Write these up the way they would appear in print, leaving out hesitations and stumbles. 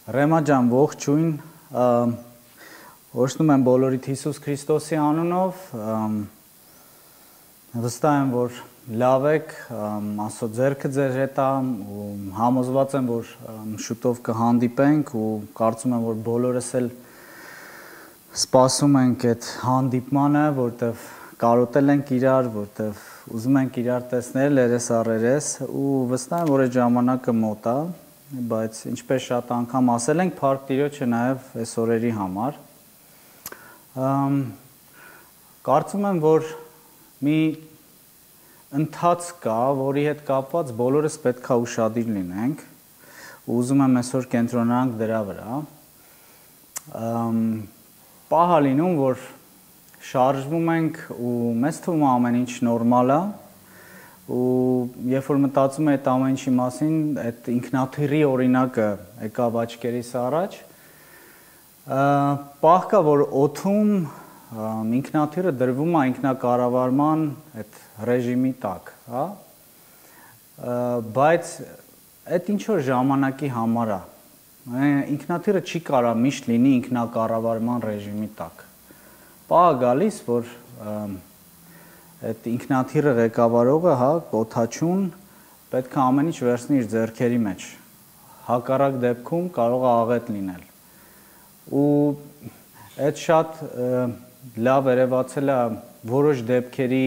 Ռեմա ջան, ողջույն, օրհնում եմ բոլորիդ Հիսուս Քրիստոսի անունով, վստահ եմ, որ լավ եք, Աստծո ձեռքը ձեր հետ է ու համոզված եմ, որ շուտով կհանդիպենք ու կարծում եմ, որ բոլորս էլ սպասում ենք այդ հանդիպմանը, որտեղ կարոտել ենք իրար, որտեղ ուզում ենք իրար տեսնել երես առ երես ու վստահ եմ, որ այդ ժամանակը մոտ է, բայց ինչպես շատ անգամ ասել ենք, փառք Տիրոջը նաև այս օրերի համար։ Կարծում եմ, որ մի ընթացք կա, որի հետ կապված բոլորս պետք է ուշադիր լինենք, ու ուզում եմ այսօր կենտրոնանանք դրա վրա։ Պահ է լինում, որ շարժվում ենք ու մեզ թվում է ամեն ինչ նորմալ է, ու երբ որ մտածում եմ այդ ամեն ինչի մասին, այդ ինքնաթիռի օրինակը եկավ աչքերիս առաջ, պահ կա, որ օդում ինքնաթիռը դրվում է ինքնակառավարման այդ ռեժիմի տակ, հա? Բայց այդ ինչ որ ժամանակի համար է, ինքնաթիռը չի կարա միշտ լինի ինքնակառավարման ռեժիմի տակ։ Պահ է գալիս, որ այդ ինքնաթիռը ղեկավարողը, հա, օդաչուն պետք է ամեն ինչ վերցնի իր ձեռքերի մեջ։ Հակառակ դեպքում կարող է աղետ լինել։ Ու այդ շատ լավ երևացել է որոշ դեպքերի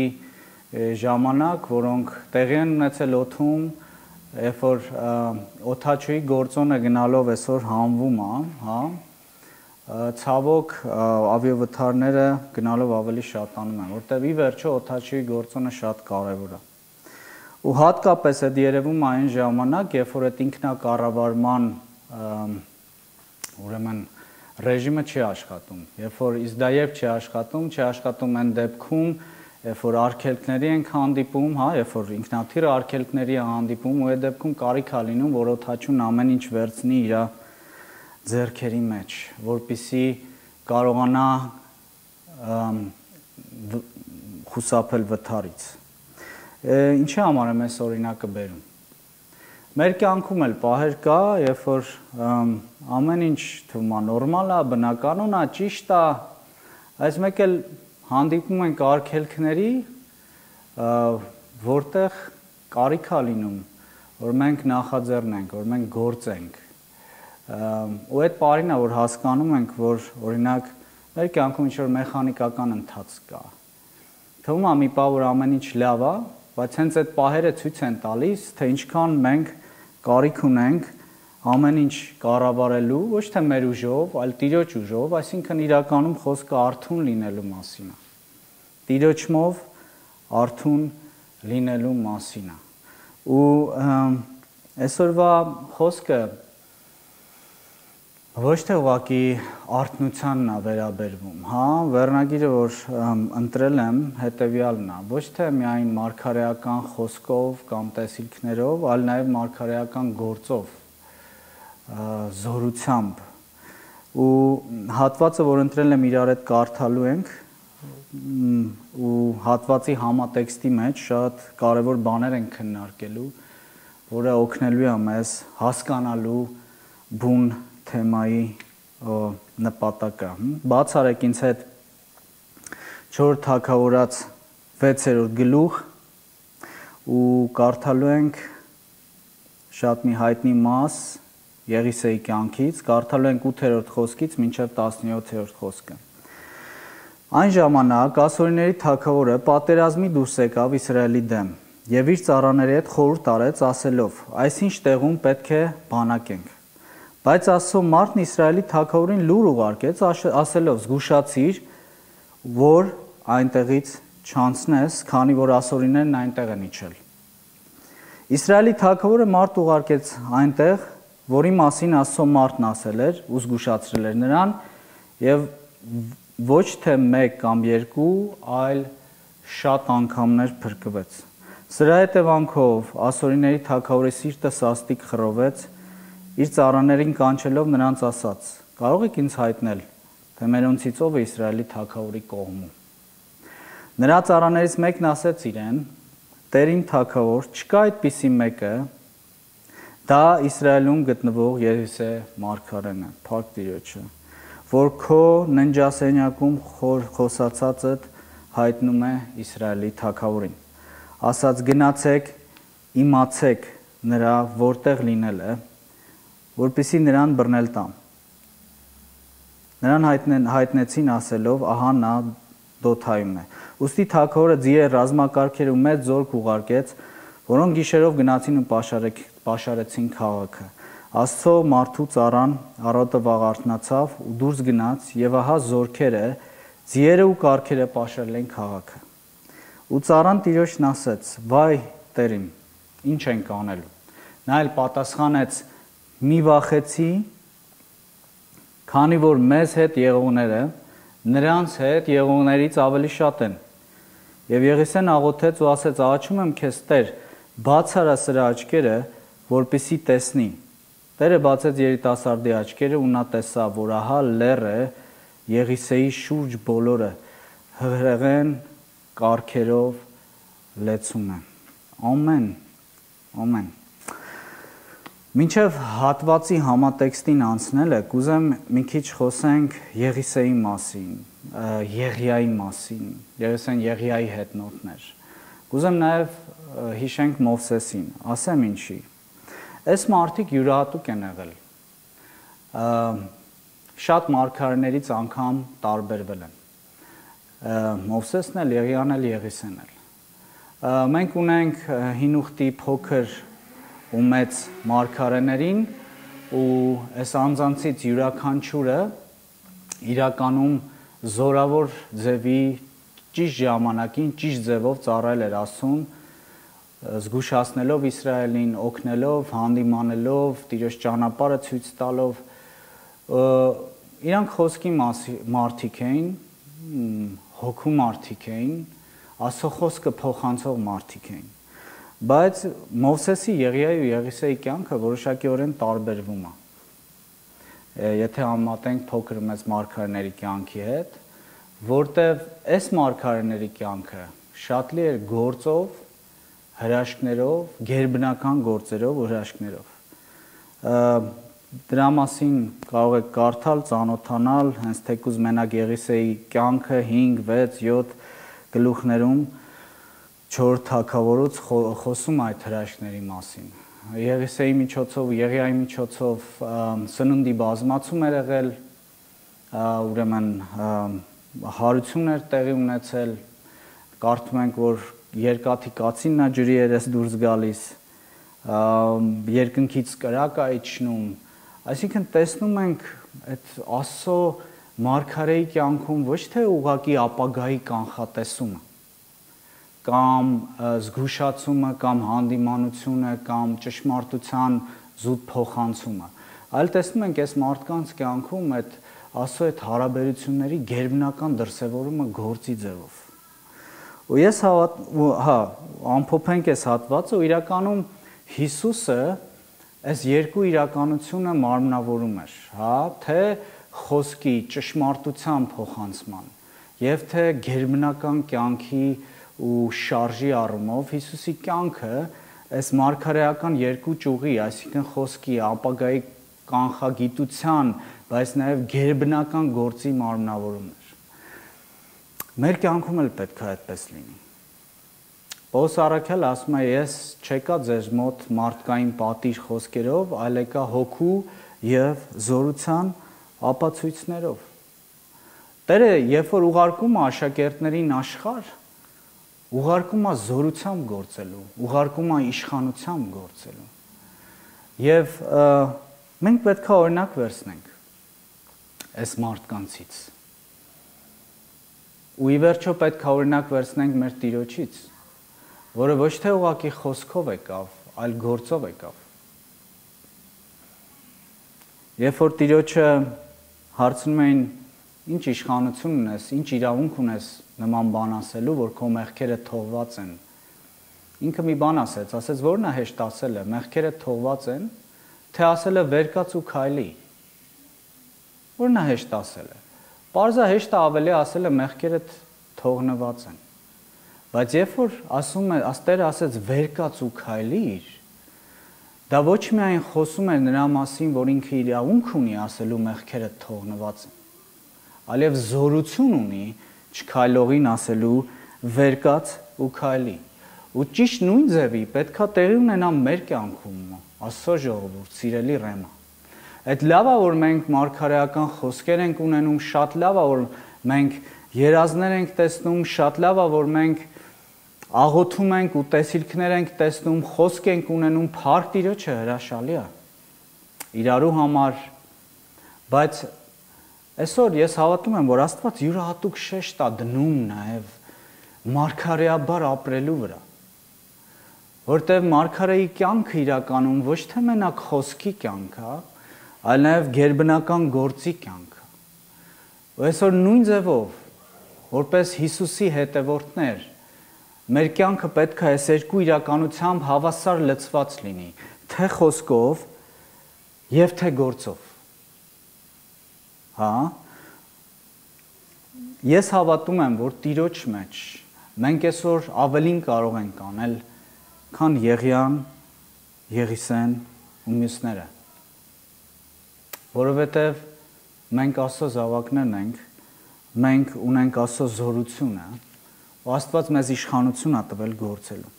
ժամանակ, որոնք տեղի են ունեցել օդում, երբ որ օդաչուի գործոնը գնալով այսօր հանվում է, հա, ցավոք ավիավթարները գնալով ավելի շատանում են, որտեղ ի վերջո օդաչուի գործոնը շատ կարևոր է։ Ու հատկապես այդ երևում այն ժամանակ, երբ որ այդ ինքնակառավարման ուրեմն ռեժիմը չի աշխատում, երբ որ իսկ դա երբ չի աշխատում այն դեպքում, երբ որ արգելքների ենք հանդիպում, հա, երբ որ ինքնաթիռը արգելքների է հանդիպում, ու այդ դեպքում կարիք է լինում, որ օդաչուն ամեն ինչ վերցնի իր ձեռքերի մեջ, որպեսզի կարողանա խուսափել վթարից։ Ինչի համար եմ այս օրինակը բերում։ Մեր կյանքում էլ պահեր կա, երբ որ ամեն ինչ թվում է նորմալ է, բնականon է, ճիշտ է, այս մեկ էլ հանդիպում ենք արգելքների, որտեղ կարիք է լինում, որ մենք նախաձեռնենք, որ մենք գործենք։ Ու այդ պարին է, որ հասկանում ենք, որ օրինակ մեր կյանքում ինչ-որ մեխանիկական ընթացք կա։ Թվում է մի պահ, որ ամեն ինչ լավ է, բայց հենց այդ պահերը ցույց են տալիս, թե ինչքան մենք կարիք ունենք ամեն ինչ կառավարելու, ոչ թե մեր ուժով, այլ Տիրոջ ուժով, այսինքն իրականում խոսքը արթուն լինելու մասին է։ Տիրոջմով արթուն լինելու մասին է։ Ու այսօրվա խոսքը ոչ թե ուղղակի արթնությանն է վերաբերվում, հա, վերնագիրը, որ ընտրել եմ, հետևյալն է, ոչ թե միայն մարգարեական խոսքով կամ տեսիլքներով, այլ նաև մարգարեական գործով, զորությամբ։ Ու հատվածը, որ ընտրել եմ, իրար հետ կարդալու ենք, ու հատվածի համատեքստի մեջ շատ կարևոր բաներ են քննարկելու, որը օգնելու է մեզ հասկանալու բուն թեմայի նպատակը։ Բացարեք ինձ հետ 4 Թագավորաց 6-րդ գլուխ ու կարդալու ենք շատ մի հայտնի մաս Եղիսեի կյանքից, կարդալու ենք 8-րդ խոսքից մինչև 17-րդ խոսքը։ Այն ժամանակ Ասորիների թագավորը պատերազմի դուրս եկավ Իսրայելի դեմ եւ իր ծառաների հետ խորհուրդ արեց ասելով. այսինչ տեղում պետք է բանակենք։ Բայց Աստծո մարդն Իսրայելի թագավորին լուր ուղարկեց, ասելով. զգուշացիր, որ այնտեղից չանցնես, քանի որ ասորիներն այնտեղ են իջել։ Իսրայելի թագավորը մարդ ուղարկեց այնտեղ, որի մասին Աստծո մարդն ասել էր ու զգուշացրել էր նրան, եւ ոչ թե 1 կամ 2, այլ շատ անգամներ փրկվեց։ Սրա հետևանքով ասորիների թագավորի սիրտը սաստիկ խռովեց, իր ծառաներին կանչելով նրանց ասաց. կարող եք ինձ հայտնել, թե մերոնցից ով է Իսրայելի թագավորի կողմում։ Նրա ծառաներից մեկն ասեց իրեն. Տեր իմ թագավոր, չկա այդպիսի մեկը, Դա Իսրայելում գտնվող Եղիսե մարգարեն է, Փառք Տիրոջը, որ քո ննջասենյակում խոսացածդ հայտնում է Իսրայելի թագավորին։ Ասած գնացեք, իմացեք նրա որտեղ լինել է, որպեսզի նրան բռնել տամ։ Նրան հայտնեցին ասելով, ահա նա Դոթայում է։ Ուստի թագավորը ձիեր ռազմակարգեր ու մեծ զորք ուղարկեց, որոնք գիշերով գնացին ու պաշարեցին քաղաքը։ Աստծո մարդու ծառան առավոտը վաղ արթնացավ ու դուրս գնաց, եւ ահա զորքերը, ձիերը ու կառքերը պաշարել են քաղաքը։ Ու ծառան Տիրոջն ասեց. «Վայ, Տերիմ, ինչ ենք անելու»։ Նա էլ պատասխանեց. «Մի վախեցի, քանի որ մեզ հետ եղողները նրանց հետ եղողներից ավելի շատ են»։ Եվ Եղիսեն աղոթեց ու ասեց. «Աղաչում եմ քեզ, Տեր, բաց արա սրա աչքերը, որպեսզի տեսնի»։ Տերը բացեց երիտասարդի աչքերը ու նա տեսավ, որ ահա լեռը Եղիսեի շուրջ բոլորը հրեղեն կառքերով լեցում է։ Ամեն, ամեն։ Մինչև հատվածի համատեքստին անցնելը, կուզեմ մի քիչ խոսենք Եղիսեի մասին, Եղիայի մասին, Եղիսեն Եղիայի հետնորդներ։ Կուզեմ նաև հիշենք Մովսեսին, ասեմ ինչի։ Այս մարդիկ յուրահատուկ են եղել։ Շատ մարգարեներից անգամ տարբերվել են։ Մովսեսն էլ, Եղիան էլ, Եղիսեն էլ։ Մենք ունենք հին ուխտի փոքր ու մեծ մարգարեներին ու այս անձանցից յուրաքանչյուրը իրականում զորավոր ձևի ճիշտ ժամանակին, ճիշտ ձևով ծառայել էր Աստծուն, զգուշացնելով Իսրայելին, օգնելով, հանդիմանելով, Տիրոջ ճանապարհը ցույց տալով, իրանք խոսքի մարդիկ էին, հոգու մարդիկ էին, Աստծո խոսքը փոխանցող մարդիկ էին։ Բայց Մովսեսի, Եղիայի ու Եղիսեի կյանքը որոշակիորեն տարբերվում է։ Եթե համատենք փոքր ու մեծ մարգարեների կյանքի հետ, որտեղ այս մարգարեների կյանքը շատ լի էր գործով, հրաշքներով, գերբնական գործերով ու հրաշքներով։ Դրա մասին կարող եք կարդալ, ծանոթանալ, հենց թեկուզ մենակ Եղիսեի կյանքը 5, 6, 7 գլուխներում 4 թագավորոց խոսում այդ հրաշքների մասին։ Եղիսեի միջոցով, Եղիայի միջոցով սնունդի բազմացում էր եղել, ուրեմն հարություն էր տեղի ունեցել, կարդում ենք, որ երկաթի կացինն է ջրի երես դուրս գալիս, երկնքից կրակ է իջնում, այսինքն տեսնում ենք այդ Աստծո մարգարեի կյանքում ոչ թե ուղղակի ապագայի կանխատեսումը, կամ զգուշացումը, կամ հանդիմանությունը, կամ ճշմարտության զուտ փոխանցումը, այլ տեսնում ենք այս մարդկանց կյանքում այդ Աստծո այդ հարաբերությունների գերբնական դրսևորումը գործի ձևով։ Ու ես ամփոփենք այս հատվածը, ու իրականում Հիսուսը այս երկու իրականությունը մարմնավորում էր, թե խոսքի ճշմարտության փոխանցման, եւ թե գերբնական կյանքի ու շարժի առումով Հիսուսի կյանքը այս մարգարեական երկու ճյուղի, այսինքն խոսքի, ապագայի կանխագիտության, բայց նաև գերբնական գործի մարմնավորումն էր։ Մեր կյանքում էլ պետք է այդպես լինի։ Պողոս առաքյալը ասում է, ես չեկա ձեզ մոտ մարդկային պատիժ խոսքերով, այլ եկա հոգու եւ զորության ապացույցներով։ Տերը, երբ որ ուղարկում է աշակերտներին աշխարհ, ուղարկում է զորությամբ գործելու, ուղարկում է իշխանությամբ գործելու։ Եվ մենք պետք է օրինակ վերցնենք այս մարդկանցից։ Ու ի վերջո պետք է օրինակ վերցնենք մեր Տիրոջից, որը ոչ թե ուղղակի խոսքով եկավ, այլ գործով եկավ։ Երբ որ Տիրոջը հարցնում էին, ինչ իշխանություն ունես, ինչ իրավունք ունես նման բան ասելու, որ քո մեղքերը թողված են։ Ինքը մի բան ասեց, որն է հեշտ ասելը, մեղքերը թողված են, թե ասելը վեր կաց ու քայլի։ Որն է հեշտ ասելը։ Պարզա հեշտ է ավելի ասելը մեղքերդ թողնված են։ Բայց երբ որ ասում է, Տերը ասեց վեր կաց ու քայլիր, Դա ոչ միայն խոսում է նրա մասին, որ ինքը իրավունք ունի ասելու մեղքերը թողնված են, այլև զորություն ունի չքայլողին ասելու վերկաց ու քայլի։ Ու ճիշտ նույն ձևի պետքա տեղի ունենա մեր կյանքում, Աստծո ժողովուրդ, սիրելի Ռեմա։ Այդ լավ է, որ մենք մարգարեական խոսքեր ենք ունենում, շատ լավ է, որ մենք երազներ ենք տեսնում, շատ լավ է, որ մենք աղոթում ենք ու տեսիլքներ ենք տեսնում, խոսք ենք ունենում, փառք Տիրոջը հրաշալի է իրարու համար, բայց այսօր ես հավատում եմ, որ Աստված յուրահատուկ շեշտ է դնում նաև մարգարեաբար ապրելու վրա, որտեղ մարգարեի կյանքը իրականում ոչ թե մենակ խոսքի կյանք է, այլ նաև գերբնական գործի կյանք է։ Ու այսօր նույն ձևով, որպես Հիսուսի հետևորդներ, մեր կյանքը պետք է այս երկու իրականությամբ հավասար լցված լինի, թե խոսքով եւ թե գործով։ Հա։ Ես հավատում եմ, որ Տիրոջ մեջ մենք այսօր ավելին կարող ենք անել, քան Եղիան, Եղիսեն ու մյուսները։ Որովհետեւ մենք Աստծո զավակներն ենք, մենք ունենք Աստծո զորությունը, ու Աստված մեզ իշխանություն է տվել գործելու։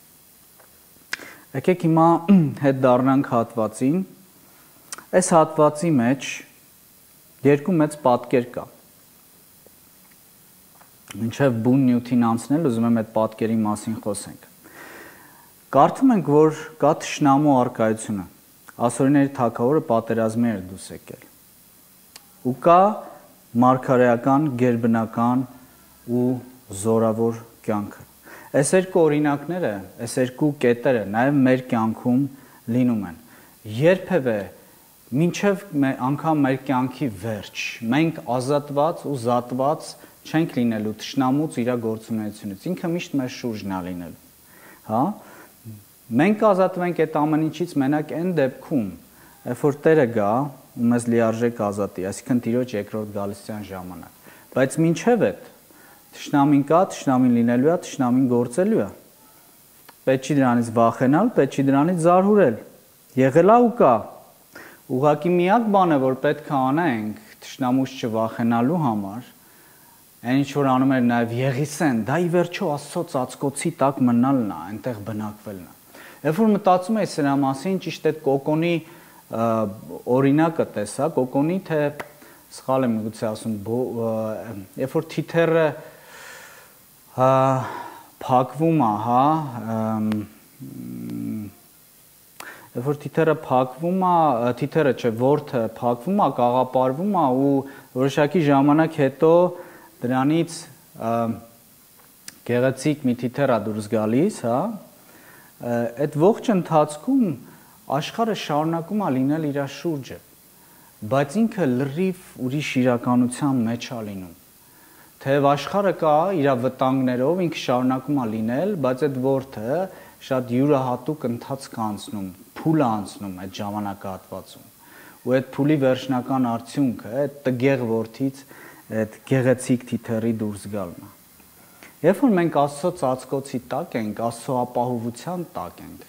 Եկեք հիմա հետ դառնանք հատվածին։ Այս հատվածի մեջ երկու մեծ պատկեր կա։ Մինչև բուն նյութին անցնել, ուզում եմ այդ պատկերի մասին խոսենք։ Կարդում ենք, որ կա թշնամու առկայությունը։ Ասորիների թագավորը պատերազմի էր դուրս եկել։ Ու կա մարգարեական, գերբնական ու զորավոր կյանքը։ Այս երկու օրինակները, այս երկու կետերը նաև մեր կյանքում լինում են։ Երբևէ մինչև անգամ մեր կյանքի վերջ մենք ազատված ու զատված չենք լինելու թշնամուց իր գործունեությունից։ Ինքը միշտ մեր շուրջն է լինելու։ Հա։ Մենք ազատվենք այդ ամեն ինչից մենակ այն դեպքում, երբ որ Տերը գա ու մեզ լիարժեք ազատի, այսինքն Տիրոջ երկրորդ գալստյան ժամանակ։ Բայց մինչև այդ թշնամին կա, թշնամին լինելու է, թշնամին գործելու է։ Պետք չի դրանից վախենալ, պետք չի դրանից զարհուրել։ Եղել է ու կա։ Ուղղակի միակ բանը, որ պետք է անենք թշնամուց չվախենալու համար, այն ինչ որ անում էր նաև Եղիսեն, դա ի վերջո Աստծո ծածկոցի տակ մնալն է, այնտեղ բնակվելն է։ Երբ որ մտածում էի սրա մասին, ճիշտ այդ կոկոնի օրինակը տեսա, կոկոնի թե սխալ եմ միգուցե ասում, երբ որ թիթեռը փակվում է, հա, երբ որ թիթեռը փակվում է, թիթեռը չէ, ворթը փակվում է, կաղապարվում է ու որոշակի ժամանակ հետո դրանից գեղեցիկ մի թիթեռ է դուրս գալիս, հա, այդ ողջ ընթացքում աշխարհը շարունակում է լինել իր շուրջը, բայց ինքը լրիվ ուրիշ իրականության մեջ է լինում։ Թեև աշխարհը կա իր վտանգներով, ինքը շարունակում է լինել, բայց այդ ворթը շատ յուրահատուկ ընթացք է անցնում, փուլ է անցնում այդ ժամանակահատվածում։ Ու այդ փուլի վերջնական արդյունքը այդ տգեղ ворթից այդ գեղեցիկ թիթեռի դուրս գալն է։ Երբ որ մենք Աստծո ծածկոցի տակ ենք, Աստծո ապահովության տակ ենք,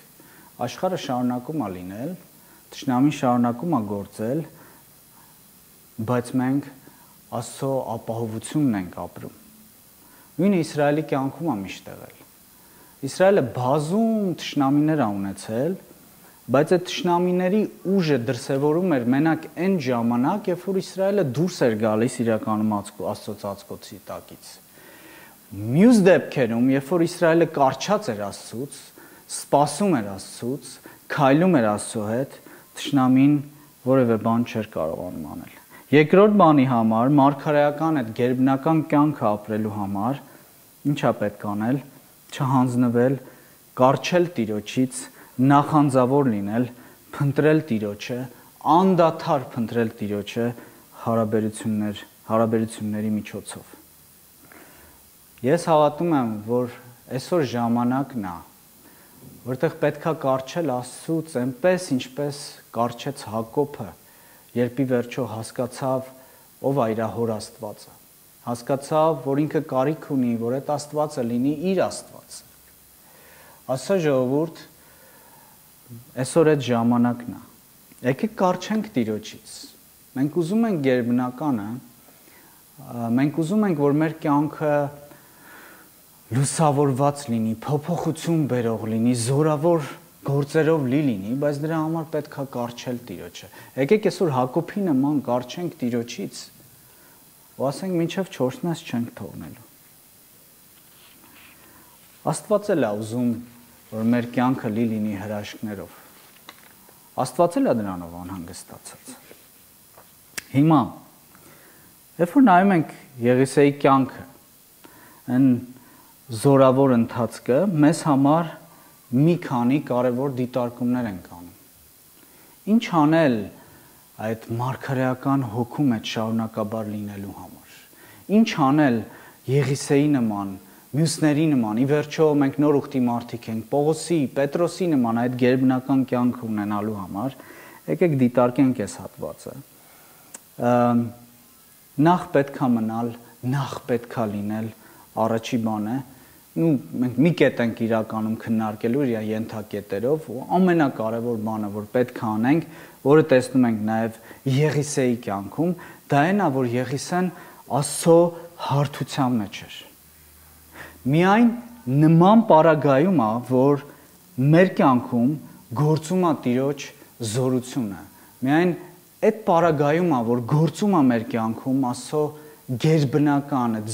աշխարհը շարունակում է լինել, թշնամին շարունակում է գործել, բայց մենք Աստծո ապահովությունն ենք ապրում։ Նույնը Իսրայելի կյանքում է միշտ եղել։ Իսրայելը բազում թշնամիներ է ունեցել, բայց այդ թշնամիների ուժը դրսևորում էր մենակ այն ժամանակ, երբ որ Իսրայելը դուրս էր գալիս իրականում Աստծո ծածկոցի տակից։ Մյուս դեպքերում, երբ որ Իսրայելը կառչած էր Աստծուց, սպասում էր Աստծուց, քայլում էր Աստծո հետ, թշնամին որևէ բան չէր կարողանում անել։ Երկրորդ բանի համար, մարգարեական այդ գերբնական կյանքը ապրելու համար, ի՞նչ է պետք անել, չհանձնվել, կառչել Տիրոջից, նախանձավոր լինել, փնտրել Տիրոջը, անդադար փնտրել Տիրոջը հարաբերությունների միջոցով։ Ես հավատում եմ, որ այսօր ժամանակն է, որտեղ պետքա կառչել Աստծուց այնպես, ինչպես կառչեց Հակոբը, երբ ի վերջո հասկացավ ով է իր հոր Աստվածը։ Հասկացավ, որ ինքը կարիք ունի, որ այդ Աստվածը լինի իր Աստվածը։ Աստծո ժողովուրդ, Այսօր այդ ժամանակն է։ Եկեք կարճենք Տիրոջից։ Մենք ուզում ենք գերբնականը, մենք ուզում ենք, որ մեր կյանքը լուսավորված լինի, փոփոխություն բերող լինի, զորավոր գործերով լինի, բայց դրա համար պետք է կարճել Տիրոջը։ Եկեք այսօր Հակոբի նման կարճենք Տիրոջից, ու ասենք մինչև 4-ից չենք թողնելու։ Աստված էլ է ուզում, որ մեր կյանքը լինի հրաշքներով։ Աստված էլ է դրանով անհանգստացած։ Հիմա, երբ որ նայում ենք Եղիսեի կյանքը, այն զորավոր ընթացքը, մեզ համար մի քանի կարևոր դիտարկումներ են անում։ Ինչ անել այդ մարգարեական հոգու մեջ շարունակաբար լինելու համար։ Ինչ անել Եղիսեի նման, մյուսների նման, ի վերջո մենք նոր ուխտի մարդիկ ենք, Պողոսի, Պետրոսի նման այդ գերբնական կյանք ունենալու համար, եկեք դիտարկենք այս հատվածը։ Նախ պետք է մնալ, նախ պետք է լինել, առաջի բանը, մենք մի կետ ենք իրականում քննարկելու իր ենթակետերով, ու ամենակարևոր բանը, որ պետք է անենք, որը տեսնում ենք նաև Եղիսեի կյանքում, դա այն է, որ Եղիսեն Աստծո հարթության մեջ էր։ Միայն նման պարագայում է, որ մեր կյանքում գործում է Տիրոջ զորությունը։ Միայն այդ պարագայում է, որ գործում է մեր կյանքում Աստծո գերբնական, այդ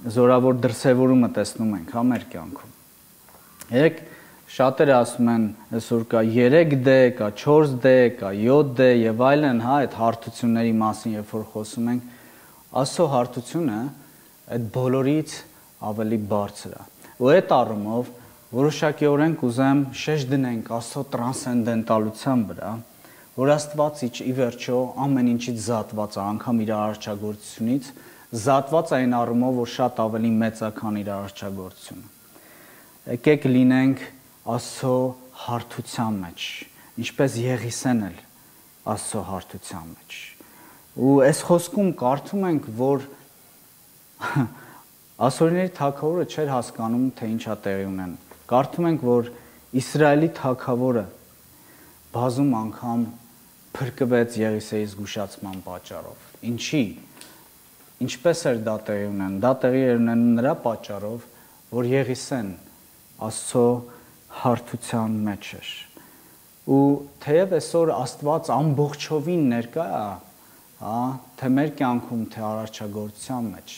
զորավոր դրսևորումը տեսնում ենք, հա, մեր կյանքում։ Երեք շատերը ասում են, այսօր կա 3D, կա 4D, կա 7D եւ այլն, հա, այդ հարթությունների մասին, երբ որ խոսում ենք, Աստծո հարթությունը այդ բոլորից ավելի բարձր է։ Ու այդ առումով որոշակիորեն կուզեմ շեշտ դնենք Աստծո տրանսցենդենտալության վրա, որ Աստված ի վերջո ամեն ինչից զատված է, անգամ իր արարչագործությունից, զատված այն առումով, որ շատ ավելի մեծ է, քան իր արարչագործությունը։ Եկեք լինենք Աստծո հարթության մեջ, ինչպես Եղիսեն էլ Աստծո հարթության մեջ։ Ու այս խոսքում կարդում ենք, որ ասորիների թագավորը չէր հասկանում, թե ինչա տեղի ունեն։ Կարդում ենք, որ Իսրայելի թագավորը բազում անգամ փրկվեց Եղիսեի զգուշացման պատճառով։ Ինչի՞։ Ինչպես էր դա տեղի ունեն։ Դա տեղի էր ունենում նրա պատճառով, որ Եղիսեն Աստծո հարթության մեջ էր։ Ու թեև այսօր Աստված ամբողջովին ներկա է, հա, թե մեր կյանքում, թե արարչագործության մեջ,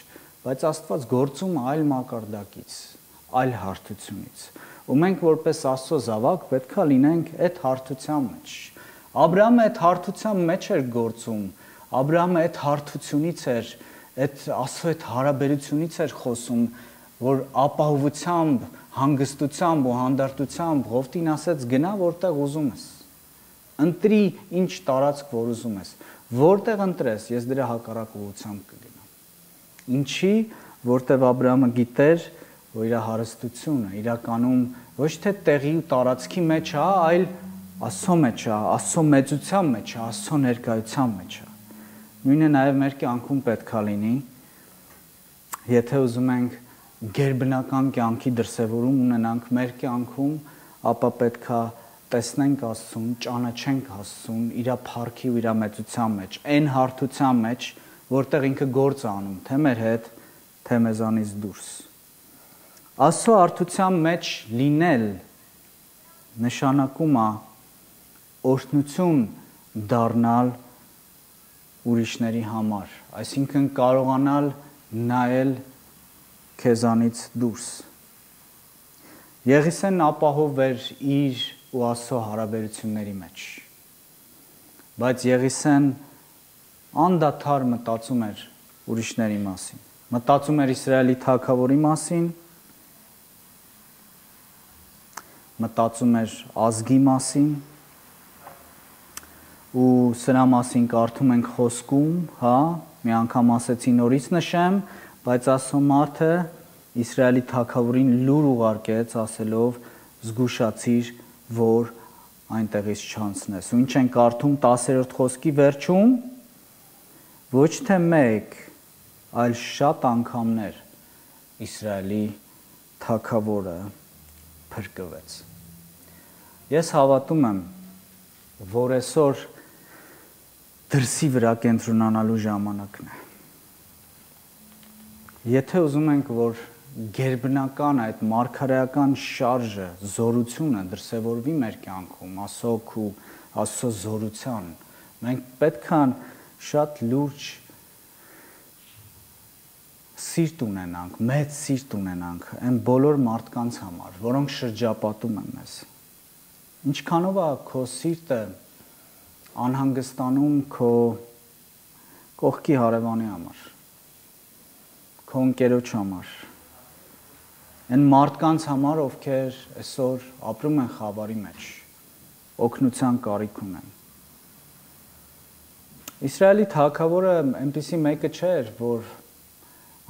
բայց Աստված գործում է այլ մակարդակից, այլ հարթությունից։ Ու մենք որպես Աստծո զավակ պետք է լինենք այդ հարթության մեջ։ Աբրահամը այդ հարթության մեջ էր գործում, Աբրահամը այդ հարթությունից էր, այդ Աստծո այդ հարաբերությունից էր խոսում, որ ապահովությամբ, հանգստությամբ ու հանդարտությամբ Ղովտին ասեց գնա որտեղ ուզում ես։ Ընտրի ինչ տարածք որ ուզում ես։ Որտեղ ընտրես, ես դրա հակառակ ուղղությամբ կգնամ։ Ինչի, որտեղ Աբրահամը գիտեր, որ իր հարստությունը իրականում ոչ թե տեղի ու տարածքի մեջ է, այլ Աստծո մեջ է, Աստծո մեծության մեջ է, Աստծո ներկայության մեջ է։ Նույնը նաև մեր կյանքում պետք է լինի, եթե ուզում ենք գերբնական կյանքի դրսևորում ունենանք մեր կյանքում, ապա պետք է տեսնենք Աստծուն, ճանաչենք Աստծուն իր փառքի ու իր մեծության մեջ, այն հարթության մեջ, որտեղ ինքը գործ է անում, թե մեր հետ, թե մեզանից դուրս։ Աստծո հարթության մեջ լինել նշանակում է օրհնություն դառնալ ուրիշների համար, այսինքն կարողանալ նայել քեզանից դուրս։ Եղիսեն ապահով էր իր ու Աստծո հարաբերությունների մեջ, բայց Եղիսեն անդադար մտածում էր ուրիշների մասին, մտածում էր Իսրայելի թագավորի մասին, մտածում էր ազգի մասին, ու սրա մասին կարդում ենք խոսքում, հա, մի անգամ ասեցի նորից նշեմ, բայց Աստծո մարդը Իսրայելի թագավորին լուր ուղարկեց, ասելով զգուշացիր, որ այնտեղից չանցնես։ Ու ինչ են կարդում 10-րդ խոսքի վերջում, ոչ թե մեկ, այլ շատ անգամներ Իսրայելի թագավորը փրկվեց։ Ես հավատում եմ, որ այսօր դրսի վրա կենտրոնանալու ժամանակն է։ Եթե ուզում ենք, որ գերբնական այդ մարգարեական շարժը, զորությունը դրսևորվի մեր կյանքում, ասոք ու Աստծո զորության, մենք պետք է շատ լուրջ սիրտ ունենանք, մեծ սիրտ ունենանք այն բոլոր մարդկանց համար, որոնք շրջապատում են մեզ։ Ինչքանով է քո սիրտը անհանգստանում քո կողքի հարևանի համար, քո ընկերոջ համար, այն մարդկանց համար, ովքեր այսօր ապրում են խավարի մեջ, օգնության կարիք ունեն։ Իսրայելի թագավորը այնպիսի մեկը չէր, որ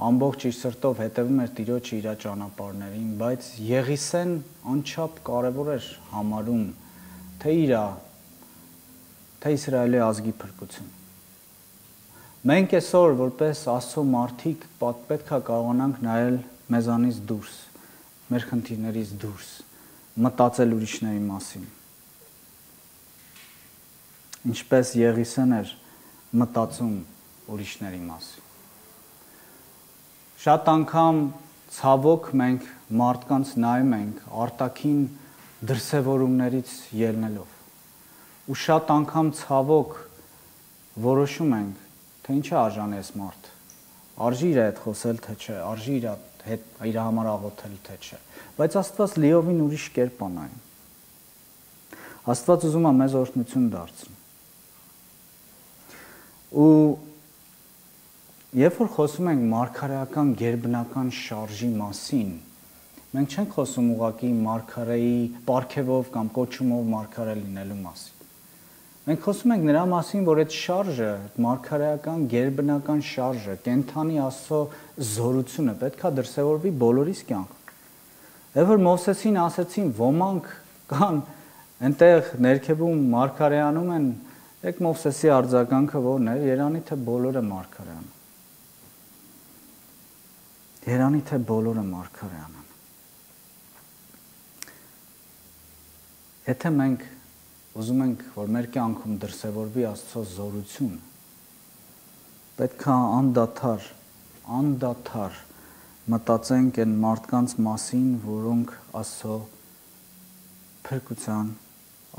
ամբողջ իր սրտով հետևում էր Տիրոջը իր ճանապարհներին, բայց Եղիսեն անչափ կարևոր էր համարում թե իրա, թե Իսրայելի ազգի փրկություն։ Մենք այսօր որպես Աստծո մարդիկ պետք է կարողանանք նայել մեզանից դուրս, մեր խնդիրներից դուրս, մտածել ուրիշների մասին։ Ինչպես Եղիսեն էր մտածում ուրիշների մասին։ Շատ անգամ ցավոք մենք մարդկանց նայում ենք արտաքին դրսևորումներից ելնելով։ Ու շատ անգամ ցավոք որոշում ենք, թե ինչ է արժանի այս մարդ։ Արժի իր հետ խոսել, թե չէ, արժի իր համար աղոթել, թե չէ։ Բայց Աստված լիովին ուրիշ կերպ է նայում։ Աստված ուզում է մեզ օրհնություն դարձնել։ Ու երբ որ խոսում ենք մարգարեական գերբնական շարժի մասին, մենք չենք խոսում ուղղակի մարգարեի պարգևով կամ կոչումով մարգարե լինելու մասին։ Մենք խոսում ենք նրա մասին, որ այդ շարժը, մարգարեական գերբնական շարժը, կենթանի Աստծո զորությունը պետք է դրսևորվի բոլորիս կյանքում։ Եվ որ Մովսեսին ասեցին, ոմանք կան այնտեղ ներքևում մարգարեանում են, եք Մովսեսի արձագանքը ո՞րն էր, երանի թե բոլորը մարգարեան։ Երանի թե բոլորը մարգարեան։ Եթե մենք ուզում ենք, որ մեր կյանքում դրսևորվի Աստծո զորությունը, պետք է անդադար մտածենք այն մարդկանց մասին, որոնք Աստծո փրկության,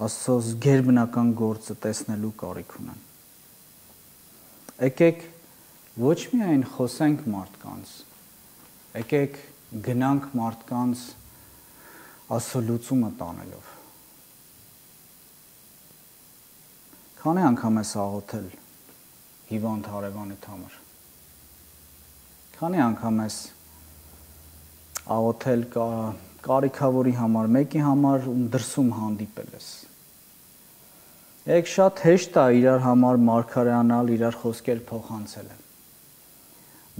Աստծո գերբնական գործը տեսնելու կարիք ունեն։ Եկեք ոչ միայն խոսենք մարդկանց, եկեք գնանք մարդկանց Աստծո լուծումը տանելով։ Քանի անգամ ես աղոթել հիվանդ հարևանիդ համար։ Քանի անգամ ես աղոթել կարիքավորի համար, մեկի համար ում դրսում հանդիպել ես։ Եք շատ հեշտ է իրար համար մարգարեանալ, իրար խոսքեր փոխանցել։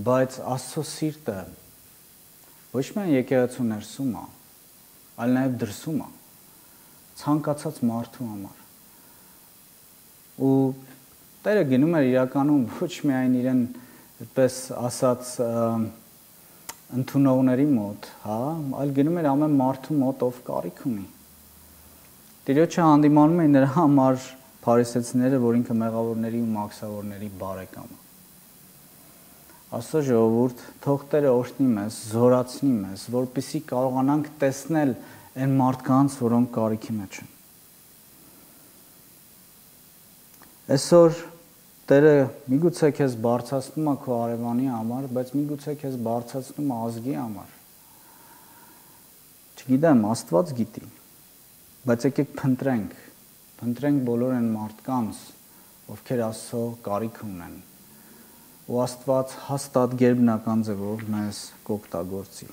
Բայց Աստծո սիրտը ոչ միայն եկեղեցու ներսում է, այլ նաև դրսում է, ցանկացած մարդու համար։ Ու Տերը գնում էր իրականում ոչ միայն իրեն այդպես ասած ընդունողների մոտ, հա, այլ գնում էր ամեն մարդու մոտ, ով կարիք ունի։ Տիրոջը հանդիմանում էին նրա համար փարիսեցիները, որ ինքը մեղավորների ու մաքսավորների բարեկամը։ Աստծո ժողովուրդ, թող Տերը օրհնի մեզ, զորացնի մեզ, որպեսզի կարողանանք տեսնել այն մարդկանց, որոնք կարիքի մեջ են։ Այսօր Տերը միգուցե քեզ բարձրացնում է քո հարևանի համար, բայց միգուցե քեզ բարձրացնում է ազգի համար։ Չգիտեմ, Աստված գիտի, բայց եկեք փնտրենք բոլոր այն մարդկանց, ովքեր Աստծո կարիք ունեն, ու Աստված հաստատ գերբնական ձևով մեզ կօգտագործի։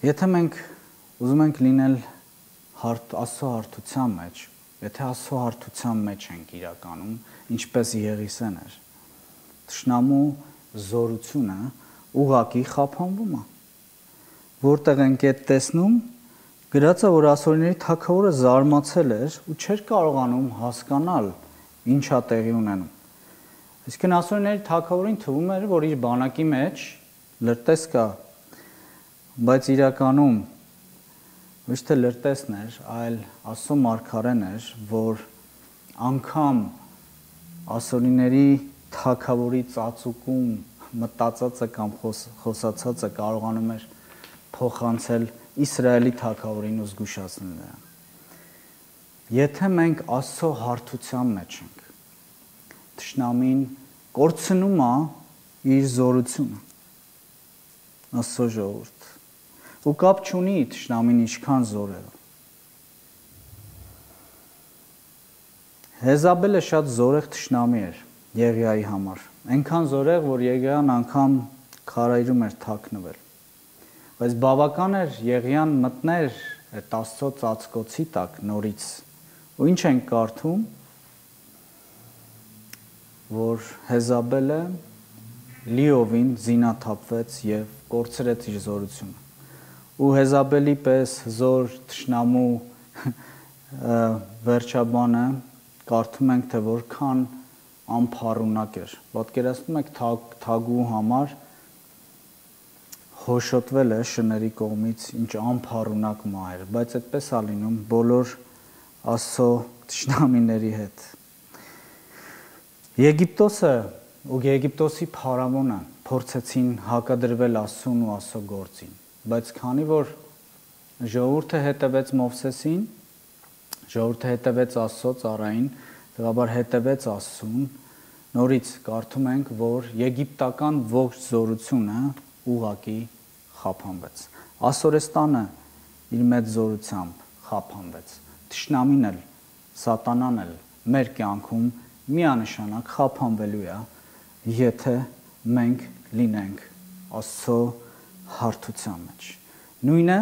Եթե մենք ուզում ենք լինել Աստծո հարթության մեջ, եթե Աստծո հարթության մեջ ենք իրականում, ինչպես Եղիսեն էր, թշնամու զորությունը ուղղակի խափանվում է։ Որտեղ ենք այդ տեսնում, գրած է, որ ասորիների թագավորը զարմացել էր ու չէր կարողանում հասկանալ ինչ է տեղի ունենում։ Այսինքն ասորիների թագավորին թվում էր, որ իր բանակի մեջ լրտես կա, բայց իրականում ոչ թե լրտեսն էր, այլ Աստծո մարգարեն էր, որ անգամ ասորիների թագավորի ծածուկում մտածածը կամ խոսացածը կարողանում էր փոխանցել Իսրայելի թագավորին ու զգուշացնել նրան։ Եթե մենք Աստծո հարթության մեջ ենք, թշնամին կորցնում է իր զորությունը, Աստծո ժողովուրդ, ու կապ չունի թշնամին ինչքան զոր է։ Հեզաբելը շատ զորեղ թշնամի էր Եղիայի համար, այնքան զորեղ, որ Եղիան անգամ քարայրում էր թաքնվել։ Բայց բավական էր Եղիան մտներ այդ Աստծո ծածկոցի տակ նորից, ու ինչ ենք կարդում, որ Հեզաբելը լիովին զինաթափվեց եւ կորցրեց իր զորությունը։ Ու Հեզաբելի պես զոր թշնամու վերջաբանը կարդում ենք, թե որքան անփառունակ էր։ Պատկերացնում եք թագու համար հոշոտվել է շների կողմից, ինչ անփառունակ մահեր, բայց այդպես է լինում բոլոր Աստծո թշնամիների հետ։ Եգիպտոսը ու Եգիպտոսի փարավոնը փորձեցին հակադրվել Աստծուն ու Աստծո գործին, բայց քանի որ ժողովուրդը հետևեց Մովսեսին, ժողովուրդը հետևեց Աստծո ծառային, դեպաբար հետևեց Աստծուն, նորից կարդում ենք, որ եգիպտական ողջ զորությունը ուղակի խափանվեց։ Ասորեստանը իր մեծ զորությամբ խափանվեց։ Թշնամին էլ, սատանան էլ մեր կյանքում միանշանակ խափանվելու է, եթե մենք լինենք Աստծո հարթության մեջ։ Նույնը,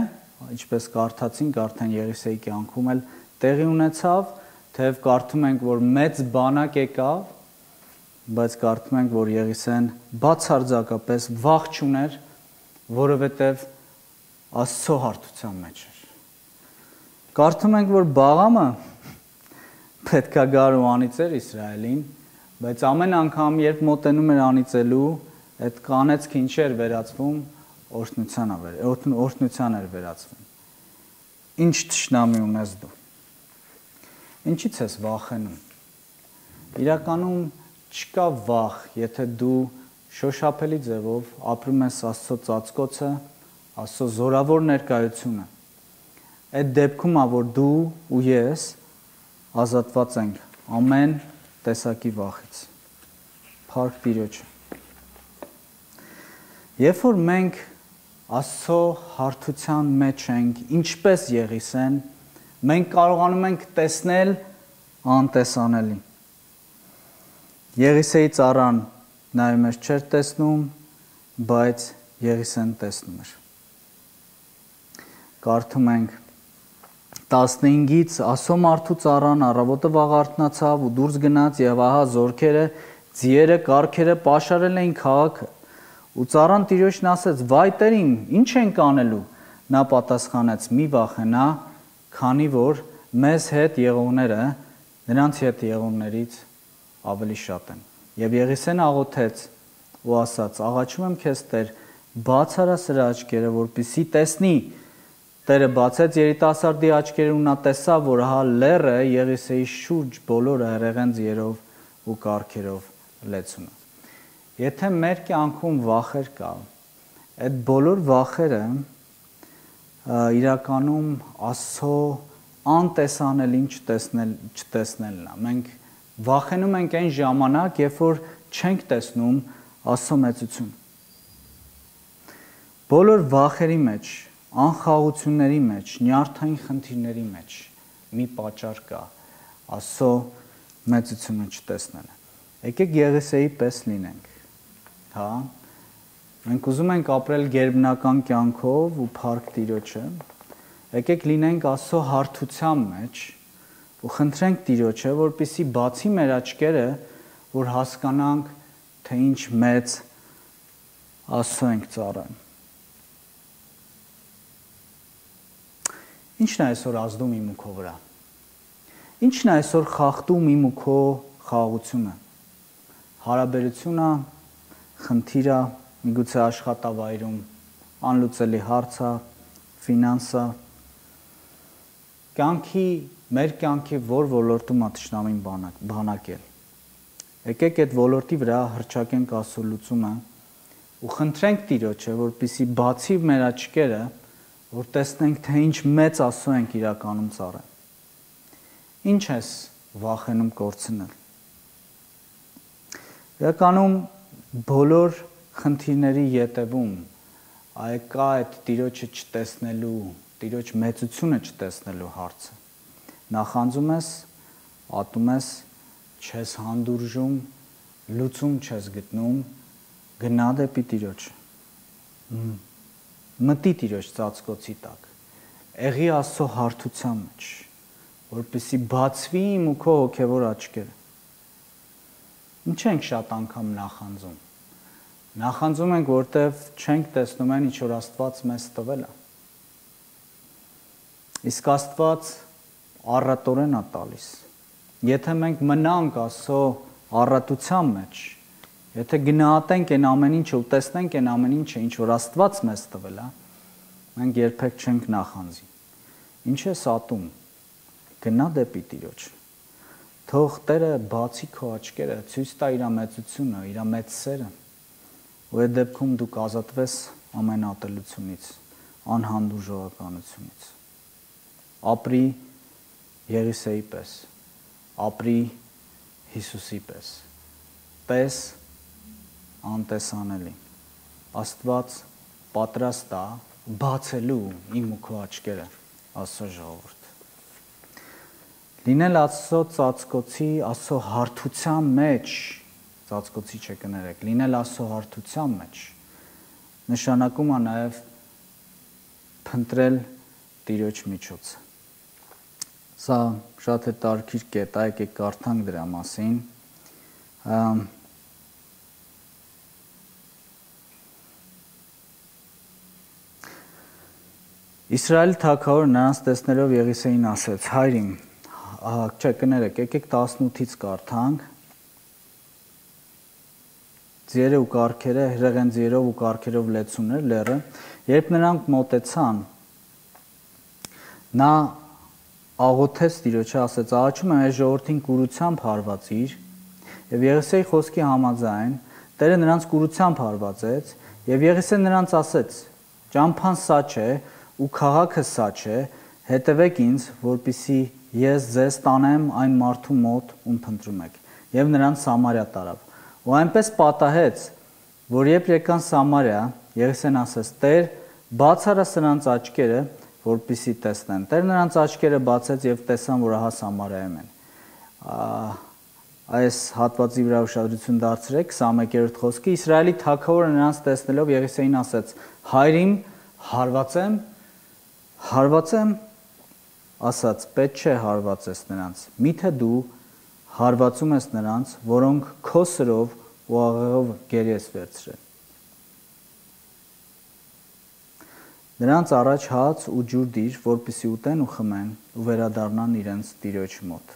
ինչպես կարդացինք արդեն Եղիսեի կյանքում էլ տեղի ունեցավ, թեև կարդում ենք, որ մեծ բանակ եկավ, բայց կարդում ենք, որ Եղիսեն բացարձակապես վախ չուներ, որովհետև Աստծո հարթության մեջ էր։ Կարդում ենք, որ Բաղամը պետքա գար ու անիծեր Իսրայելին, բայց ամեն անգամ, երբ մոտենում էր անիծելու, այդ կանեցքը ինչ էր վերածվում, օրհնության էր վերածվում։ Ինչ թշնամի ունես դու։ Ինչից ես վախենում։ Իրականում չկա վախ, եթե դու շոշափելի ձևով ապրում ես Աստծո ծածկոցը, Աստծո զորավոր ներկայությունը։ Այդ դեպքում է, որ դու ու ես ազատված ենք ամեն տեսակի վախից։ Փառք Տիրոջը։ Երբ որ մենք Աստծո հարթության մեջ ենք, ինչպես Եղիսեն, մենք կարողանում ենք տեսնել անտեսանելի։ Եղիսեի ծառան նայում էր չէր տեսնում, բայց Եղիսեն տեսնում էր։ Կարդում ենք 15-ից Աստծո մարդու ծառան առավոտը վաղ արթնացավ ու դուրս գնաց եւ ահա զորքերը, ձիերը, կառքերը պաշարել էին քաղաքը։ Ու ծառան Տիրոջն ասեց. «Վայ Տերին, ինչ ենք անելու»։ Նա պատասխանեց. «Մի վախենա, քանի որ մեզ հետ եղողները նրանց հետ եղողներից ավելի շատ են»։ Եվ Եղիսեն աղոթեց ու ասաց. «Աղաչում եմ քեզ, Տեր, բաց արա սրա աչքերը, որպեսզի տեսնի»։ Տերը բացեց երիտասարդի աչքերը ու նա տեսավ, որ ահա լեռը Եղիսեի շուրջ բոլորը հրեղեն ձիերով ու կառքերով լեցուն է։ Եթե մեր կյանքում վախեր կա, այդ բոլոր վախերը իրականում Աստծո անտեսանելին չտեսնելն է։ Մենք վախենում ենք այն ժամանակ, երբ որ չենք տեսնում Աստծո մեծությունը։ Բոլոր վախերի մեջ, անխաղությունների մեջ, նյարդային խնդիրների մեջ մի պատճառ կա Աստծո մեծությունը չտեսնելը։ Եկեք Եղիսեի պես լինենք, հա։ Մենք ուզում ենք ապրել գերբնական կյանքով ու փառք Տիրոջը։ Եկեք լինենք Աստծո հարթության մեջ ու խնդրենք Տիրոջը, որպեսզի բացի մեր աչքերը, որ հասկանանք, թե ինչ մեծ Աստծո ենք ծառայում։ Ինչն է այսօր ազդում իմ ու քո վրա։ Ինչն է այսօր խախտում իմ ու քո խաղաղությունը։ հարաբերությունը խնդիր է, միգուցե աշխատավայրում անլուծելի հարց է, ֆինանս է, մեր կյանքի որ ոլորտում է թշնամին բանակել։ Եկեք այդ ոլորտի վրա հռչակենք Աստծո լուծումը ու խնդրենք Տիրոջը, որպեսզի բացի մեր աչքերը, որ տեսնենք, թե ինչ մեծ Աստծո ենք իրականում ծառայում։ Ինչ ես վախենում կորցնել։ Իրականում բոլոր խնդիրների ետևում կա այդ Տիրոջը չտեսնելու, Տիրոջ մեծությունը չտեսնելու հարցը։ Նախանձում ես, ատում ես, չես հանդուրժում, լուծում չես գտնում, գնա դեպի Տիրոջը։ Մտի Տիրոջ ծածկոցի տակ, եղի Աստծո հարթության մեջ, որպեսզի բացվի իմ ու քո հոգևոր աչքերը։ Ինչ ենք շատ անգամ նախանձում։ Նախանձում ենք, որտեվ չենք տեսնում այն, ինչ որ Աստված մեզ տվել է։ Իսկ Աստված առատորեն է տալիս։ Եթե մենք մնանք Աստծո առատության մեջ, եթե գնահատենք այն ամեն ինչը ու տեսնենք այն ամեն ինչը, ինչ որ Աստված մեզ տվել է, մենք երբեք չենք նախանձի։ Ինչ ես ատում։ Գնա դեպի Տիրոջ։ Թող Տերը բացի քո աչքերը, ցույց տա իր մեծությունը, իր մեծ սերը, ու այդ դեպքում դու կազատվես ամեն ատելությունից, անհանդուրժողականությունից։ Ապրի Եղիսեի պես, ապրի Հիսուսի պես, պես անտեսանելի։ Աստված պատրաստ է բացելու իմ ու քո աչքերը, Աստծո ժողովուրդ։ Լինել Աստծո ծածկոցի, Աստծո հարթության մեջ, ծածկոցի չկներեք, լինել Աստծո հարթության մեջ, նշանակում է նաև փնտրել Տիրոջ միջոցը։ Սա շատ հետաքրքիր կետ է, եկեք կարդանք դրա մասին։ Իսրայելի թագավորը նրանց տեսնելով Եղիսեին ասեց. «Հայր իմ, չէ, կներեք, եկեք 18-ից կարդանք։ Ձիերը ու կառքերը, հրեղեն ձիերով ու կառքերով լեցուներ լեռը, երբ նրանք մոտեցան, նա աղոթեց Տիրոջը, ասեց. աղաչում եմ այս ժողովրդին կուրությամբ հարվածիր, եւ Եղիսեի խոսքի համաձայն Տերը նրանց կուրությամբ հարվածեց, եւ Եղիսեն նրանց ասեց. ճամփան սա չէ ու քաղաքը սա չէ, հետևեք ինձ, որպեսզի ես ձեզ տանեմ այն մարդու մոտ, ում փնտրում եք։ Եվ նրանց Սամարիա տարավ։ Ու այնպես պատահեց, որ երբ եկան Սամարիա, Եղիսեն ասեց. Տեր, բաց արա սրանց աչքերը, որպեսզի տեսնեն։ Տեր նրանց աչքերը բացեց եւ տեսան, որ ահա Սամարիայում են։ Այս հատվածի վրա ուշադրություն դարձրեք, 21-րդ խոսքը Իսրայելի թագավորը նրանց տեսնելով Եղիսեին ասեց. Հայր իմ, հարվածեմ, ասաց. պետք չէ հարվածես նրանց։ Միթե դու հարվածում ես նրանց, որոնք քո սրով ու աղեղով գերի ես վերցրել։ Նրանց առաջ հաց ու ջուր դիր, որպեսզի ուտեն ու խմեն ու վերադառնան իրենց Տիրոջ մոտ։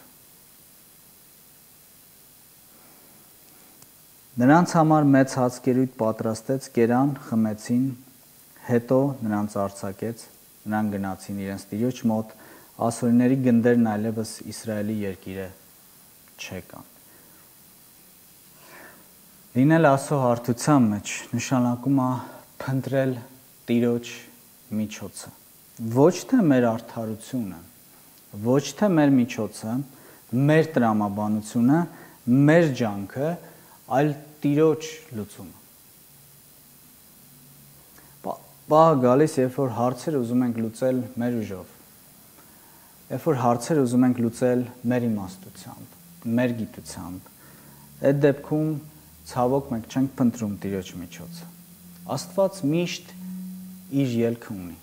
Նրանց համար մեծ հացկերույթ պատրաստեց, կերան, խմեցին, հետո նրանց արձակեց, նրանք գնացին իրենց Տիրոջ մոտ, ասորիների գնդերն այլևս Իսրայելի երկիրը չեկան։ Լինել Աստծո հարթության մեջ նշանակում է փնտրել Տիրոջ միջոցը, ոչ թե մեր արդարությունը, ոչ թե մեր միջոցը, մեր տրամաբանությունը, մեր ջանքը, այլ Տիրոջ լուծումը։ Պահը գալիս, երբ որ հարցեր ուզում ենք լուծել մեր ուժով, երբ որ հարցեր ուզում ենք լուծել մեր իմաստությամբ, մեր գիտությամբ, այդ դեպքում ցավոք մենք չենք փնտրում Տիրոջ միջոցը։ Աստված միշտ իր ելքը ունի։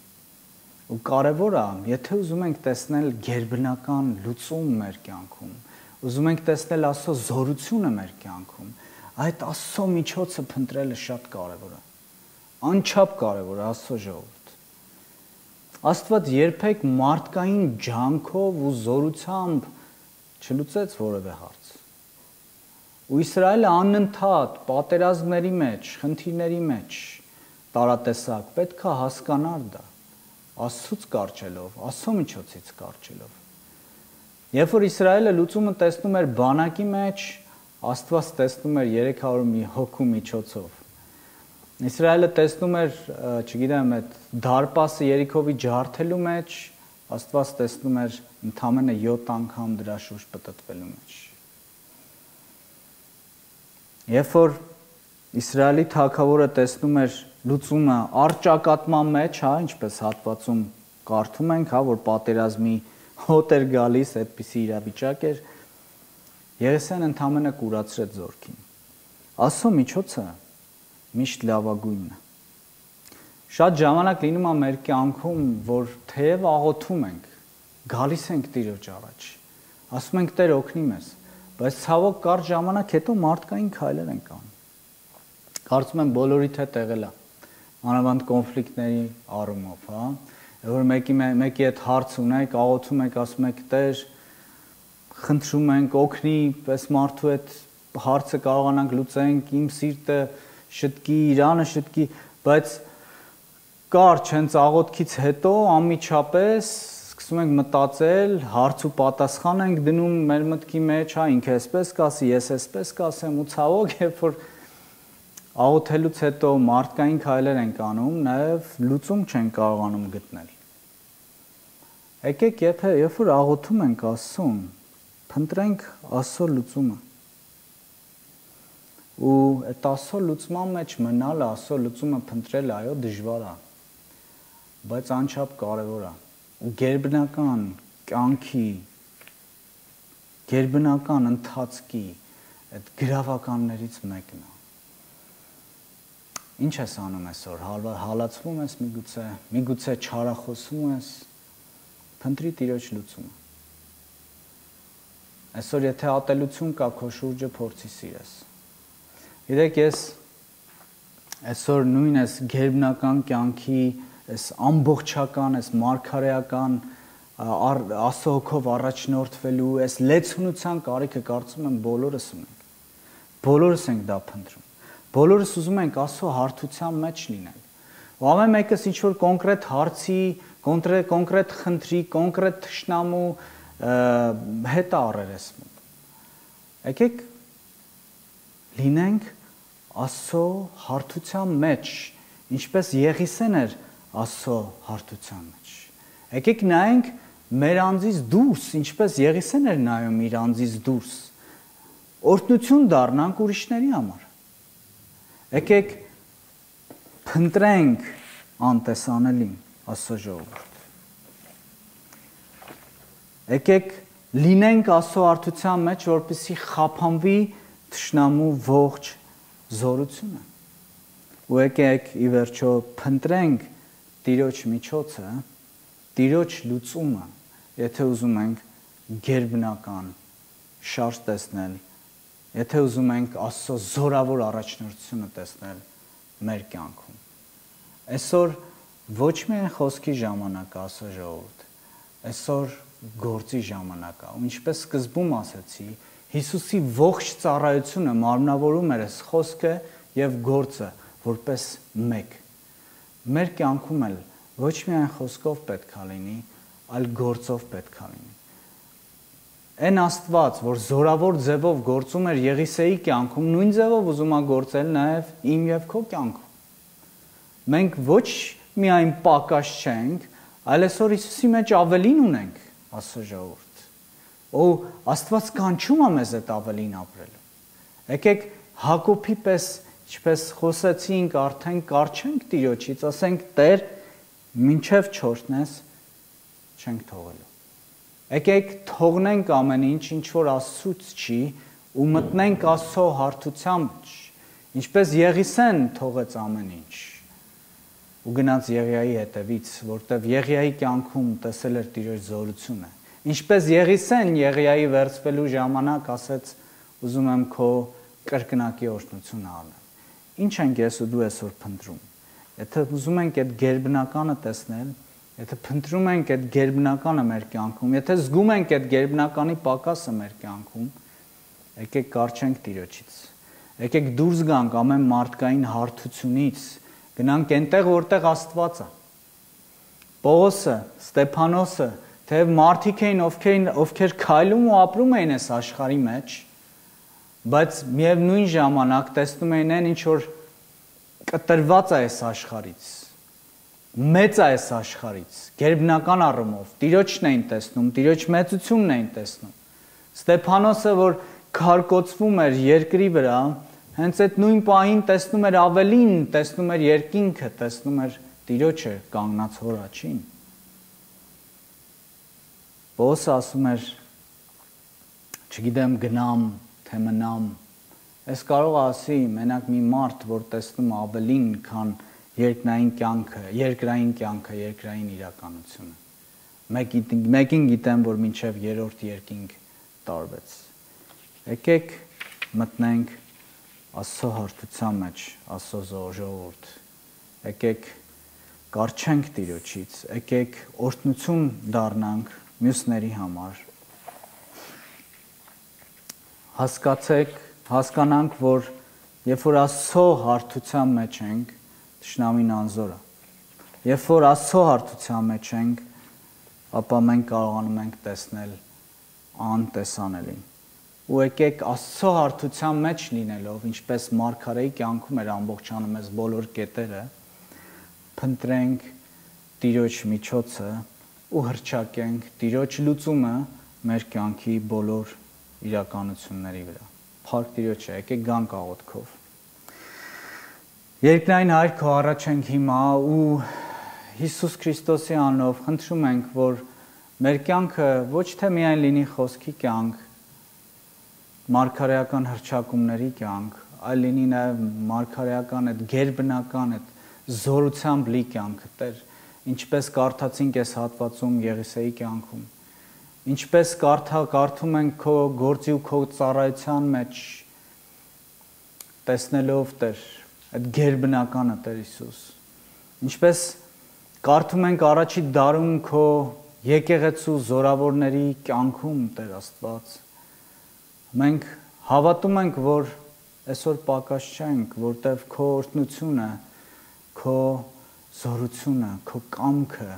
Ու կարևոր է, եթե ուզում ենք տեսնել գերբնական լուծում մեր կյանքում, ուզում ենք տեսնել Աստծո զորությունը մեր կյանքում, այդ Աստծո միջոցը փնտրելը շատ կարևոր է։ Անչափ կարևոր է Աստծո ժողովուրդ։ Աստված երբեք մարդկային ջանքով ու զորությամբ չլուծեց որևէ հարց։ ու Իսրայելը անընդհատ պատերազմների մեջ, խնդիրների մեջ տարատեսակ պետք է հասկանար դա Աստծուց կարճելով, Աստծո միջոցից կարճելով։ Երբ որ Իսրայելը լուծումը տեսնում էր բանակի մեջ, Աստված տեսնում էր 300 մի հոգու միջոցով։ Իսրայելը տեսնում էր, չգիտեմ, այդ դարպասը Երիքովի ջարդելու մեջ, Աստված տեսնում էր ընդամենը 7 անգամ դրա շուրջ պտտվելու մեջ։ Երբ որ Իսրայելի թագավորը տեսնում էր լուծումը արճակատման մեջ, հա, ինչպես հատվածում կարդում ենք, հա, որ պատերազմի հոտ էր գալիս, այդպիսի իրավիճակ էր, Եղեսեն ընդամենը կուրացրեց զորքին։ Աստծո միջոցը միշտ լավագույնն է։ Շատ ժամանակ լինում է մեր կյանքում, որ թեև աղոթում ենք, գալիս ենք Տիրոջ առաջ, ասում ենք Տեր օգնի մեզ, բայց ցավոք կարճ ժամանակ հետո մարդկային քայլեր ենք անում։ Կարծում եմ բոլորիդ հետ եղել է, մանավանդ կոնֆլիկտների առումով, հա, որ մեկի հետ հարց ունեք, աղոթում եք, ասում եք Տեր, խնդրում ենք օգնի, պես մարդու հետ հարցը կարողանանք լուծենք, իմ սիրտը շտկի, Իրանը շտկի, բայց կարճ հենց աղոթքից հետո անմիջապես սկսում ենք մտածել, հարց ու պատասխան ենք դնում մեր մտքի մեջ, հա, ինքը էսպես կասի, ես էսպես կասեմ, ու ցավոք, երբ որ աղոթելուց հետո մարդկային քայլեր ենք անում, նաև լուծում չենք կարողանում գտնել։ Եկեք, երբ որ աղոթում ենք Աստծուն, փնտրենք Աստծո լուծումը։ Ու այդ Աստծո լուծման մեջ մնալը, Աստծո լուծումը փնտրելը, այո, դժվար է, բայց անչափ կարևոր է։ Ու գերբնական կյանքի, գերբնական ընթացքի այդ գրավականներից մեկն է։ Ինչ ես անում այսօր, հալածվում ես միգուցե չարախոսում ես, փնտրի Տիրոջ լուծումը։ Այսօր եթե ատելություն կա քո շուրջը, փորձի սիրես։ Գիտեք, ես այսօր նույն այս գերբնական կյանքի, այս ամբողջական, այս մարգարեական Աստծո հոգով առաջնորդվելու, այս լեցունության կարիքը կարծում եմ բոլորս ունենք։ Բոլորս ենք դա փնտրում։ Բոլորս ուզում ենք Աստծո հարթության մեջ լինել։ Ու ամեն մեկս ինչ որ կոնկրետ հարցի, կոնկրետ խնդրի, կոնկրետ թշնամու հետ առերեսվում։ Եկեք լինենք Աստծո հարթության մեջ, ինչպես Եղիսեն էր Աստծո հարթության մեջ։ Եկեք նայենք մեր անձից դուրս, ինչպես Եղիսեն էր նայում իր անձից դուրս, օրհնություն դառնանք ուրիշների համար։ Եկեք փնտրենք անտեսանելին, Աստծո ժողովուրդ։ Եկեք լինենք Աստծո հարթության մեջ, որպեսզի խափանվի թշնամու ողջ զորությունը։ Ու եկեք ի վերջո փնտրենք Տիրոջ միջոցը, Տիրոջ լուծումը, եթե ուզում ենք գերբնական շարժ տեսնել, եթե ուզում ենք Աստծո զորավոր առաջնորդությունը տեսնել մեր կյանքում։ Այսօր ոչ միայն խոսքի ժամանակ է, Աստծո ժողովուրդ, այսօր գործի ժամանակ է։ Ու ինչպես սկզբում ասացի, Հիսուսի ողջ ծառայությունը մարմնավորում էր այս խոսքը եւ գործը որպես մեկ։ Մեր կյանքում էլ ոչ միայն խոսքով պետք է լինի, այլ գործով պետք է լինի։ Այն Աստված, որ զորավոր ձևով գործում էր Եղիսեի կյանքում, նույն ձևով ուզում է գործել նաև իմ եւ քո կյանքում։ Մենք ոչ միայն պակաս չենք, այլ այսօր Հիսուսի մեջ ավելին ունենք, Աստծո ժողովուրդ։ Ու Աստված կանչում է մեզ այդ ավելին ապրելու։ Եկեք Հակոբի պես, ինչպես խոսեցինք, արդեն կարճենք Տիրոջից, ասենք Տեր, մինչև չորտնես չենք թողելու։ Եկեք թողնենք ամեն ինչ, ինչ որ Աստծուց չի, ու մտնենք Աստծո հարթության մեջ, ինչպես Եղիսեն թողեց ամեն ինչ ու գնաց Եղիայի հետևից, որտեղ Եղիայի կյանքում տեսել էր Տիրոջ զորությունը։ Ինչպես Եղիսեն Եղիայի վերցվելու ժամանակ ասեց, ուզում եմ քո կրկնակի օրհնությունը առնել։ Ինչ ենք ես ու դու այսօր փնտրում։ Եթե ուզում ենք այդ գերբնականը տեսնել, եթե փնտրում ենք այդ գերբնականը մեր կյանքում, եթե զգում ենք այդ գերբնականի պակասը մեր կյանքում, եկեք կարչենք Տիրոջից։ Եկեք դուրս գանք ամեն մարդկային հարթությունից, գնանք այնտեղ, որտեղ Աստված է։ Պողոսը, Ստեփանոսը, թեև մարդիկ էին, ովքեր քայլում ու ապրում էին այս աշխարհի մեջ, բայց միևնույն ժամանակ տեսնում էին այն, ինչ որ կտրված է այս աշխարհից, մեծ է այս աշխարհից, գերբնական առումով, Տիրոջն էին տեսնում, Տիրոջ մեծությունն էին տեսնում։ Ստեփանոսը, որ քարկոծվում էր երկրի վրա, հենց այդ նույն պահին տեսնում էր ավելին, տեսնում էր երկինքը, տեսնում էր Տիրոջը կանգնած հոր աջին։ Պողոսը ասում էր, չգիտեմ գնամ, թե մնամ, ես կարող ասի մենակ մի մարդ, որ տեսնում ավելին, քան երկրային կյանքը, երկրային իրականությունը։ Մեկին գիտեմ, որ մինչև երրորդ երկինք տարվեց։ Եկեք մտնենք Աստծո հարթության մեջ, Աստծո ժողովուրդ։ Եկեք կարչենք Տիրոջից, եկեք օրհնություն դառնանք մյուսների համար։ Հասկանանք, որ երբ որ Աստծո հարթության մեջ ենք, թշնամին անզոր է։ Երբ որ Աստծո հարթության մեջ ենք, ապա մենք կարողանում ենք տեսնել անտեսանելին։ Ու եկեք Աստծո հարթության մեջ լինելով, ինչպես Մարգարեի կյանքում էր ամբողջանում այս բոլոր կետերը, փնտրենք Տիրոջ միջոցը ու հռչակենք Տիրոջ լուծումը մեր կյանքի բոլոր իրականությունների վրա։ Փառք Տիրոջը, եկեք գանք աղոթքով։ Երկնային Հայր, քո առաջ ենք հիմա ու Հիսուս Քրիստոսի անունով խնդրում ենք, որ մեր կյանքը ոչ թե միայն լինի խոսքի կյանք, մարգարեական հռչակումների կյանք, այլ լինի նաև մարգարեական այդ գերբնական այդ զորությամբ լի կյանքը, Տեր, ինչպես կարդացինք այս հատվածում Եղիսեի կյանքում, ինչպես կարդում ենք քո գործի ու քո ծառայության մեջ, տեսնելով, Տեր, այդ գերբնականը, Տեր Հիսուս, ինչպես կարդում ենք առաջի դարում քո եկեղեցու զորավորների կյանքում, Տեր Աստված, մենք հավատում ենք, որ այսօր պակաս չենք, որտև քո օրհնությունը, քո զորությունը, քո կամքը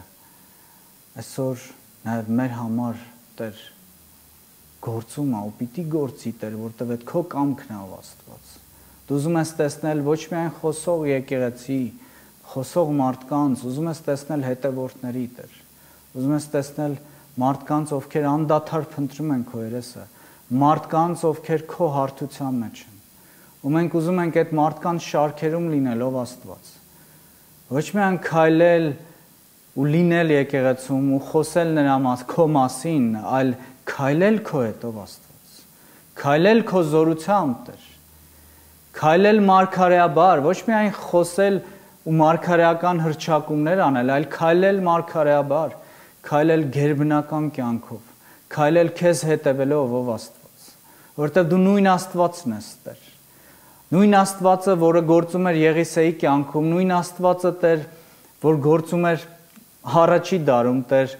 այսօր նաև մեր համար, Տեր, գործում է ու պիտի գործի, Տեր, որտև այդ քո կամքն է, ով Աստված։ Դու ուզում ես տեսնել ոչ միայն խոսող եկեղեցի, խոսող մարդկանց, ուզում ես տեսնել հետևորդների, Տեր։ Ուզում ես տեսնել մարդկանց, ովքեր անդադար փնտրում են քո երեսը, մարդկանց, ովքեր քո հարթության մեջ են։ Ու մենք ուզում ենք այդ մարդկանց շարքերում լինել, ով Աստված։ Ոչ միայն քայլել ու լինել եկեղեցում ու խոսել նրա քո մասին, այլ քայլել քո հետ, ով Աստված։ Քայլել քո զորությամբ, Տեր։ Քայլել մարգարեաբար, ոչ միայն խոսել ու մարգարեական հռչակումներ անել, այլ քայլել մարգարեաբար, քայլել գերբնական կյանքով, քայլել քեզ հետևելով, ով Աստված, որտեղ դու նույն Աստվածն ես, Տեր։ Նույն Աստվածը, որը գործում էր Եղիսեի կյանքում, նույն Աստվածը, Տեր, որ գործում էր առաջի դարում, Տեր,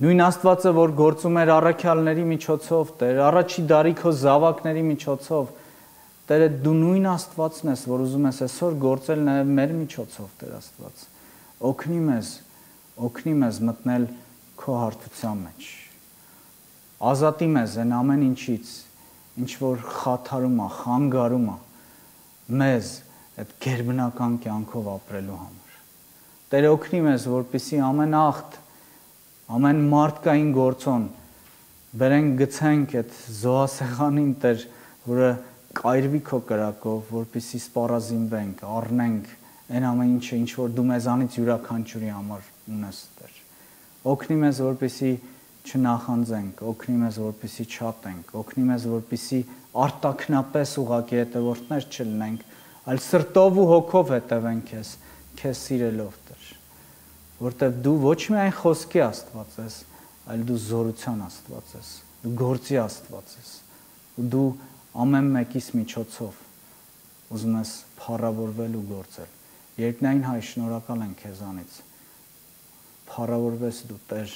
նույն Աստվածը, որ գործում էր առաքյալների միջոցով, Տեր, առաջի դարի քո զավակների միջոցով, Տեր, դու նույն Աստվածն ես, որ ուզում ես այսօր գործել նաև մեր միջոցով, Տեր Աստված։ Օգնի մեզ մտնել քո հարթության մեջ։ Ազատի մեզ այն ամեն ինչից, ինչ որ խաթարում է, խանգարում է մեզ այդ գերբնական կյանքով ապրելու համար։ Տեր, օգնի մեզ, որպեսզի ամեն աղթ, ամեն մարդկային գործոն բերենք գցենք այդ զոհասեղանին, Տեր, որը կայրվի քո կրակով, որպեսզի սպառազինվենք, առնենք այն ամեն ինչը, ինչ որ դու մեզանից յուրաքանչյուրի համար ունես, Տեր։ Օգնի մեզ, որպեսզի չնախանձենք, օգնի մեզ, որպեսզի չատենք, օգնի մեզ, որպեսզի արտաքնապես ուղղակի հետևորդներ չլինենք, այլ սրտով ու հոգով հետևենք քեզ սիրելով, Տեր։ Որտև դու ոչ միայն խոսքի Աստված ես, այլ դու զորության Աստված ես, դու գործի Աստված ես, ու դու ամեն մեկիս միջոցով ուզում ես փառավորվել ու գործել։ Երկնային Հայր, շնորհակալ ենք քեզանից։ Փառավորվես դու, Տեր,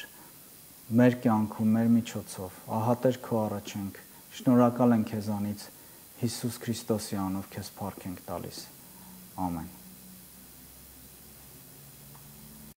մեր կյանքում, մեր միջոցով, ահա Տեր քո առաջ ենք, Շնորհակալ ենք քեզանից Հիսուս Քրիստոսի անունով քեզ փառք ենք տալիս։ Ամեն։